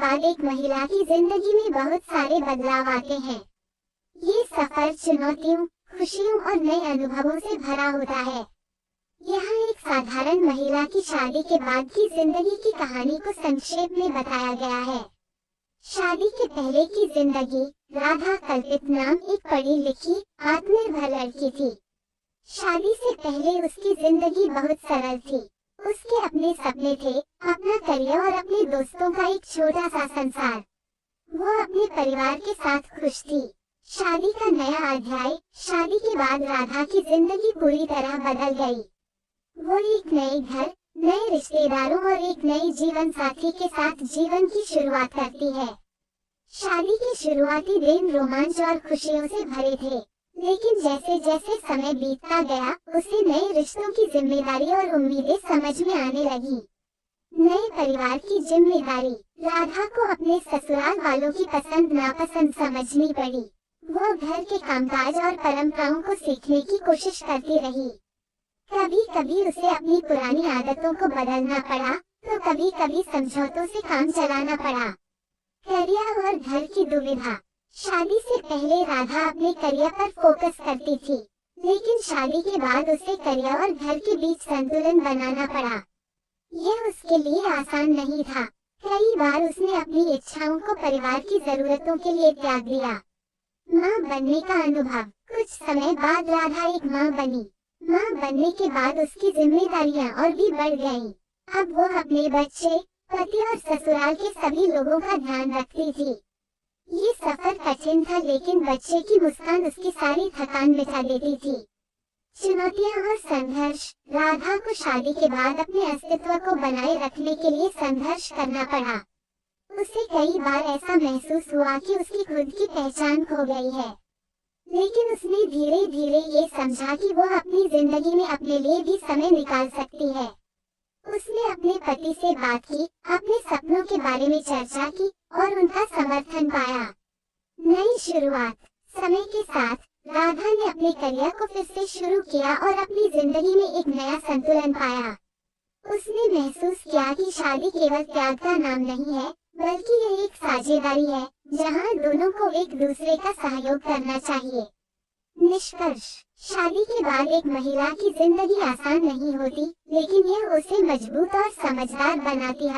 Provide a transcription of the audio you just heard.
बाद एक महिला की जिंदगी में बहुत सारे बदलाव आते हैं। ये सफर चुनौतियों, खुशियों और नए अनुभवों से भरा होता है। यहाँ एक साधारण महिला की शादी के बाद की जिंदगी की कहानी को संक्षेप में बताया गया है। शादी के पहले की जिंदगी। राधा कल्पित नाम एक पढ़ी लिखी, आत्मनिर्भर लड़की थी। शादी से पहले उसकी जिंदगी बहुत सरल थी। उसके अपने सपने थे, अपना करियर और अपने दोस्तों का एक छोटा सा संसार। वो अपने परिवार के साथ खुश थी। शादी का नया अध्याय। शादी के बाद राधा की जिंदगी पूरी तरह बदल गई। वो एक नए घर, नए रिश्तेदारों और एक नए जीवन साथी के साथ जीवन की शुरुआत करती है। शादी के शुरुआती दिन रोमांच और खुशियों से भरे थे, लेकिन जैसे जैसे समय बीतता गया, उसे नए रिश्तों की जिम्मेदारी और उम्मीदें समझ में आने लगी। नए परिवार की जिम्मेदारी। राधा को अपने ससुराल वालों की पसंद नापसंद समझनी पड़ी। वो घर के कामकाज और परंपराओं को सीखने की कोशिश करती रही। कभी कभी उसे अपनी पुरानी आदतों को बदलना पड़ा, तो कभी कभी समझौतों से काम चलाना पड़ा। करियर और घर की दुविधा। शादी से पहले राधा अपने करियर पर फोकस करती थी, लेकिन शादी के बाद उसे करियर और घर के बीच संतुलन बनाना पड़ा। यह उसके लिए आसान नहीं था। कई बार उसने अपनी इच्छाओं को परिवार की जरूरतों के लिए त्याग दिया। माँ बनने का अनुभव। कुछ समय बाद राधा एक माँ बनी। माँ बनने के बाद उसकी जिम्मेदारियाँ और भी बढ़ गईं। अब वो अपने बच्चे, पति और ससुराल के सभी लोगों का ध्यान रखती थी। ये सफर कठिन था, लेकिन बच्चे की मुस्कान उसकी सारी थकान मिटा देती थी। चुनौतियाँ और संघर्ष। राधा को शादी के बाद अपने अस्तित्व को बनाए रखने के लिए संघर्ष करना पड़ा। उसे कई बार ऐसा महसूस हुआ कि उसकी खुद की पहचान खो गई है, लेकिन उसने धीरे धीरे ये समझा कि वो अपनी जिंदगी में अपने लिए भी समय निकाल सकती है। उसने अपने पति से बात की, अपने सपनों के बारे में चर्चा की और उनका समर्थन पाया। नई शुरुआत। समय के साथ राधा ने अपने करियर को फिर से शुरू किया और अपनी जिंदगी में एक नया संतुलन पाया। उसने महसूस किया कि शादी केवल त्याग का नाम नहीं है, बल्कि यह एक साझेदारी है, जहां दोनों को एक दूसरे का सहयोग करना चाहिए। निष्कर्ष। शादी के बाद एक महिला की जिंदगी आसान नहीं होती, लेकिन यह उसे मजबूत और समझदार बनाती है।